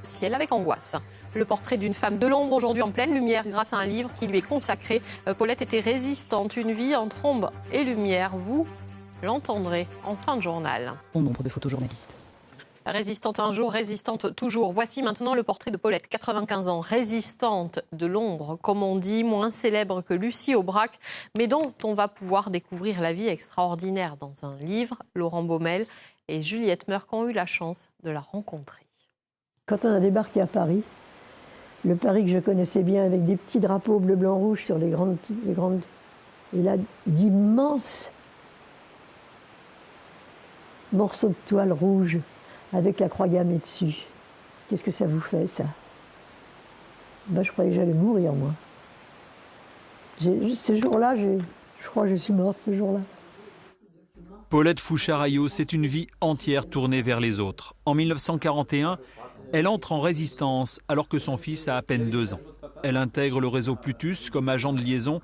ciel avec angoisse. Le portrait d'une femme de l'ombre aujourd'hui en pleine lumière grâce à un livre qui lui est consacré. Paulette était résistante, une vie entre ombre et lumière. Vous l'entendrez en fin de journal. Bon nombre de photojournalistes. Résistante un jour, résistante toujours. Voici maintenant le portrait de Paulette, 95 ans, résistante de l'ombre, comme on dit, moins célèbre que Lucie Aubrac, mais dont on va pouvoir découvrir la vie extraordinaire dans un livre. Laurent Baumel et Juliette Meurck ont eu la chance de la rencontrer. Quand on a débarqué à Paris, le Paris que je connaissais bien avec des petits drapeaux bleu, blanc, rouge sur les grandes et là, d'immenses morceaux de toile rouge avec la croix gammée dessus. Qu'est-ce que ça vous fait, ça? Je croyais que j'allais mourir, moi. Ce jour-là, je crois que je suis morte ce jour-là. Paulette Foucharaillot, c'est une vie entière tournée vers les autres. En 1941, elle entre en résistance alors que son fils a à peine 2 ans. Elle intègre le réseau Plutus comme agent de liaison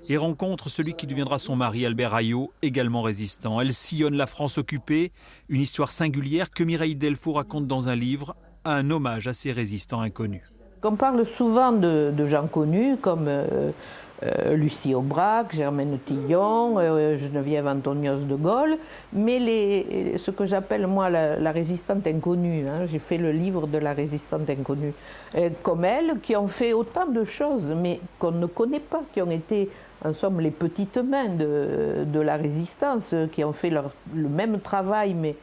et rencontre celui qui deviendra son mari, Albert Aillot, également résistant. Elle sillonne la France occupée, une histoire singulière que Mireille Delfaux raconte dans un livre, un hommage à ces résistants inconnus. On parle souvent de gens connus comme Lucie Aubrac, Germaine Tillon, Geneviève Antonios de Gaulle, mais ce que j'appelle moi la résistante inconnue, j'ai fait le livre de la résistante inconnue, comme elle, qui ont fait autant de choses, mais qu'on ne connaît pas, qui ont été en somme les petites mains de la résistance, qui ont fait le même travail, mais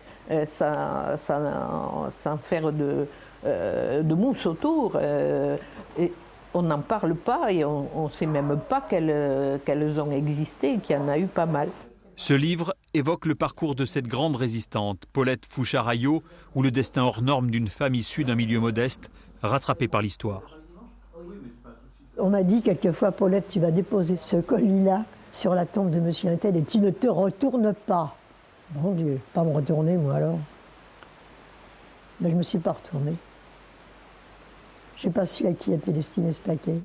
sans faire de mousse autour. Et on n'en parle pas et on ne sait même pas qu'elles ont existé, qu'il y en a eu pas mal. Ce livre évoque le parcours de cette grande résistante, Paulette Foucharaillot, ou le destin hors norme d'une femme issue d'un milieu modeste, rattrapée par l'histoire. On m'a dit quelquefois, Paulette, tu vas déposer ce colis-là sur la tombe de monsieur Intel et tu ne te retournes pas. Mon Dieu, pas me retourner, moi, alors. Mais je ne me suis pas retournée. Je n'ai pas su à qui était destiné ce paquet.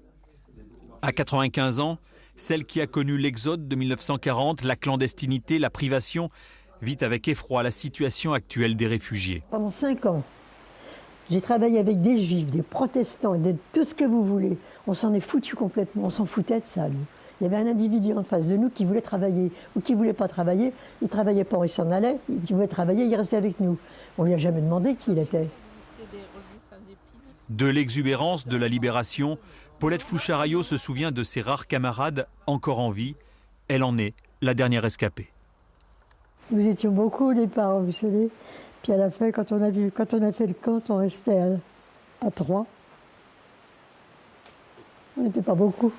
À 95 ans, celle qui a connu l'exode de 1940, la clandestinité, la privation, vit avec effroi la situation actuelle des réfugiés. Pendant 5 ans, j'ai travaillé avec des juifs, des protestants, de tout ce que vous voulez. On s'en est foutu complètement, on s'en foutait de ça, nous. Il y avait un individu en face de nous qui voulait travailler ou qui ne voulait pas travailler. Il ne travaillait pas, il s'en allait. Il voulait travailler, il restait avec nous. On ne lui a jamais demandé qui il était. De l'exubérance de la libération, Paulette Foucharaillot se souvient de ses rares camarades encore en vie. Elle en est la dernière escapée. Nous étions beaucoup au départ, vous savez. Puis à la fin, quand on a fait le compte, on restait à 3. On n'était pas beaucoup.